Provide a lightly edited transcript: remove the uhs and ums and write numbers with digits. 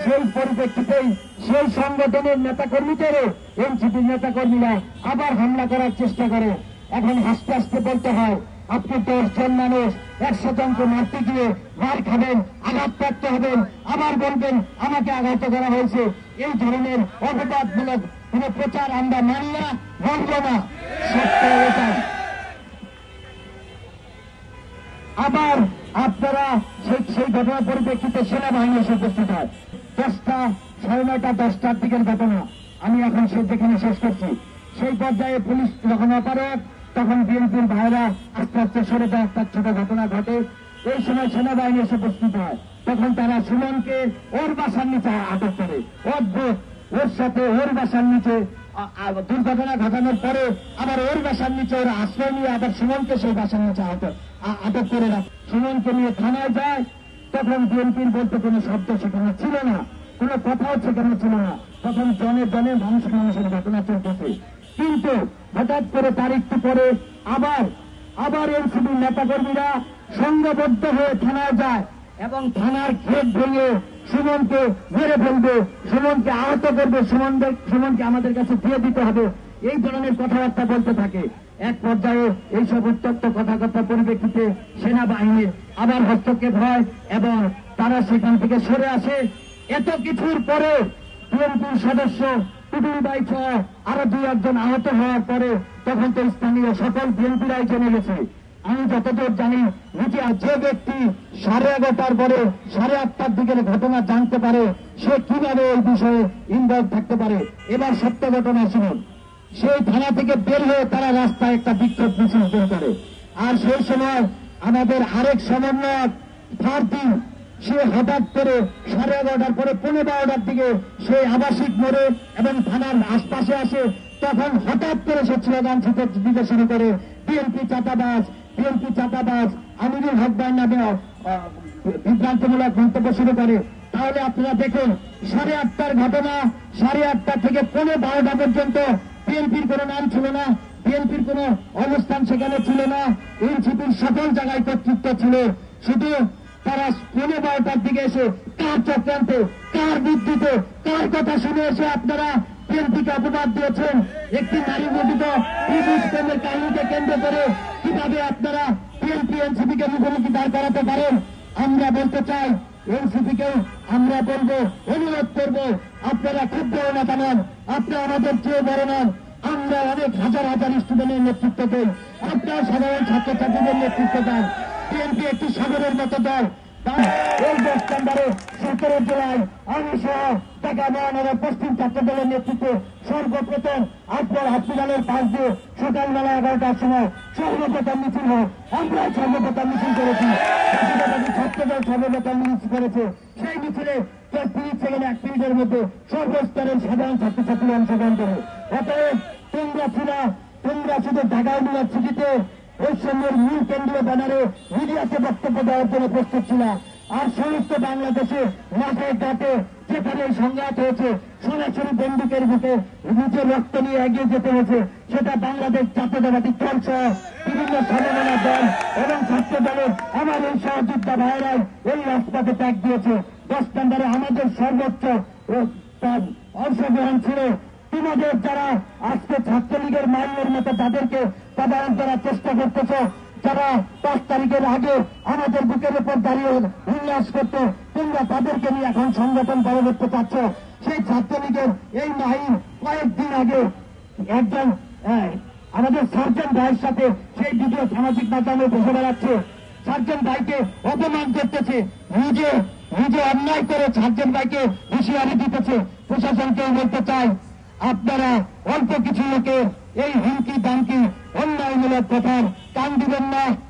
সেই পরিপ্রেক্ষিতেই সেই সংগঠনের নেতাকর্মীদেরও এনসিপির নেতাকর্মীরা আবার হামলা করার চেষ্টা করে। এখন হাসতে হাসতে বলতে হয়, আপনি 10 জন মানুষ 100 জনকে মারতে গিয়ে মার খাবেন, আঘাতপ্রাপ্ত হবেন, আবার বলবেন আমাকে আঘাত করা হয়েছে। এই ধরনের অপবাদমূলক কোন প্রচার আমরা মানি না, মানব না। সত্য এটাই। আবার আপনারা সেই ঘটনার পরিপ্রেক্ষিতে সেনাবাহিনী এসে উপস্থিত হয়। 9:30 10টার দিকের ঘটনা আমি এখন যেখানে শেষ করছি। সেই পর্যায়ে পুলিশ যখন অপারগ, তখন বিএনপির ভাইরা আস্তে আস্তে সরে যায়। একটা ছোট ঘটনা ঘটে, এই সময় সেনাবাহিনী এসে উপস্থিত হয়। তখন তারা সুমনকে ওর বাসার নিচে আটক করে। অদ্ভুত, ওর সাথে ওর বাসার নিচে দুর্ঘটনা ঘটানোর পরে আবার ওর বাসার নিচে ওরা আশ্রয় নিয়ে আবার সুমনকে সেই বাসার নিচে আটক করে রাখে। সুমনকে নিয়ে থানায় যায়। তখন বিএনপির বলতে কোনো শব্দ সেখানে ছিল না, কোনো কথাও সেখানে ছিল না। তখন জনে জনে মানুষের ঘটনা চলতেছে। কিন্তু হঠাৎ করে তার একটু পরে আবার এনসিপির নেতাকর্মীরা সংঘবদ্ধ হয়ে থানায় যায় এবং থানার গেট ভেঙে সুমনকে মেরে ফেলবে, সুমনকে আহত করবে, সুমনকে আমাদের কাছে দিয়ে দিতে হবে, এই ধরনের কথাবার্তা বলতে থাকে। এক পর্যায়ে এইসব উত্তপ্ত কথাবার্তার পরিপ্রেক্ষিতে সেনাবাহিনীর আবার হস্তক্ষেপ হয় এবং তারা সেখান থেকে সরে আসে। এত কিছুর পরে বিএনপির সদস্য টুটুল ভাই সহ আরো 2-1 আহত হওয়ার পরে তখন তো স্থানীয় সকল বিএনপিরাই জেনে গেছে। আমি যতদূর জানি, যে ব্যক্তি 11:30টার পরে 8:30টার দিকের ঘটনা জানতে পারে, সে কিভাবে এই বিষয়ে ইনভলভ থাকতে পারে। এবার সত্য ঘটনা শুনুন। সেই থানা থেকে বের হয়ে তারা রাস্তায় একটা বিক্ষোভ মিছিল বের করে। আর সেই সময় আমাদের আরেক সমন্বয়ক ফারদিন, সে হঠাৎ করে 11:30টার পরে 11:15টার দিকে সেই আবাসিক মোড়ে এবং থানার আশপাশে আসে। তখন হঠাৎ করে সে স্লোগান দিতে শুরু করে, বিএনপি চাঁদাবাজ, বিএনপি চাঁদাবাজ, আমিনুল হক ভাইয়ের নামে বিভ্রান্তিমূলক মন্তব্য শুরু করে। তাহলে আপনারা দেখুন, 8:30টার ঘটনা, 8:30টা থেকে 12:15 পর্যন্ত বিএনপির কোন নাম ছিল না, বিএনপির কোন অবস্থান সেখানে ছিল না। এনসিপির সকল জায়গায় কর্তৃত্ব ছিল। শুধু তারা 12:15টার দিকে এসে কার চক্রান্তে, কার বুদ্ধিতে, কার কথা শুনে এসে আপনারা বিএনপিকে অপবাদ দিয়েছেন। একটি নারী গঠিত প্রেমের কাহিনীকে কেন্দ্র করে কিভাবে আপনারা বিএনপি এনসিপিকে মুখোমুখি দাঁড় করাতে পারেন? আমরা বলতে চাই, এনসিপিকেও আমরা বলবো, অনুরোধ করবো, আপনারা খুব বড় নেতা নন, আপনারা আমাদের চেয়ে বড় নন। আমরা অনেক হাজার হাজার স্টুডেন্টের নেতৃত্ব দেই, আপনারা সাধারণ ছাত্রছাত্রীদের নেতৃত্ব দেন। বিএনপি একটি সাগরের মতো দল। এই 10 নম্বরে 17 জেলায় আমি সহ ঢাকা মহানগর পশ্চিম ছাত্র দলের নেতৃত্বে সর্বপ্রথম আজপর হসপিটালের পাশ দিয়ে সকালবেলা 11টার সময় সর্বপ্রথম মিছিল হয়। আমরা সর্বপ্রথম মিছিল করেছি, ছাত্রদল সর্বপ্রথম মিছিল করেছে। সেই মিছিলে 30 সেকেন্ড 1 মিনিটের মধ্যে সর্বস্তরের সাধারণ ছাত্রছাত্রীরা অংশগ্রহণ করে। অতএব তোমরা শুধু ঢাকা ইউনিভার্সিটিতে বৈষম্যের মূল কেন্দ্রীয় ব্যানারে মিডিয়াকে বক্তব্য দেওয়ার জন্য প্রস্তুত ছিল। আর সমস্ত বাংলাদেশে মাঠে ঘাটে যেখানে সংঘাত হয়েছে, সরাসরি বন্দুকের বুকে নিজের রক্ত নিয়ে এগিয়ে যেতে হয়েছে, সেটা বাংলাদেশ জাতীয়তাবাদী দল সহ বিভিন্ন সমন্বয় দল এবং ছাত্র দলের আমার এই সহযোদ্ধা ভাইয়েরাই এই রাজপথে ত্যাগ দিয়েছে। 10 নম্বরে আমাদের সর্বোচ্চ অংশগ্রহণ ছিল। তোমাদের যারা আজকে ছাত্রলীগের মাইনের মতো তাদেরকে তদারক করার চেষ্টা করতেছ, যারা 5 তারিখের আগে আমাদের বুকের উপর দাঁড়িয়ে উল্লাস করত, তোমরা তাদেরকে নিয়ে এখন সংগঠন গড়ে করতে চাচ্ছ। সেই ছাত্রলীগের এই মাহিন কয়েকদিন আগে একজন আমাদের সার্জেন্ট ভাইয়ের সাথে সেই ভিডিও সামাজিক মাধ্যমে বসে বেড়াচ্ছে, সার্জেন্ট ভাইকে অপমান করতেছে, নিজে অন্যায় করে সার্জেন্ট ভাইকে হুঁশিয়ারি দিতেছে। প্রশাসনকেও বলতে চাই, আপনারা অল্প কিছু লোকের এই হুমকি দামকি অন্যায়মূলক কথার কান দিবেন না।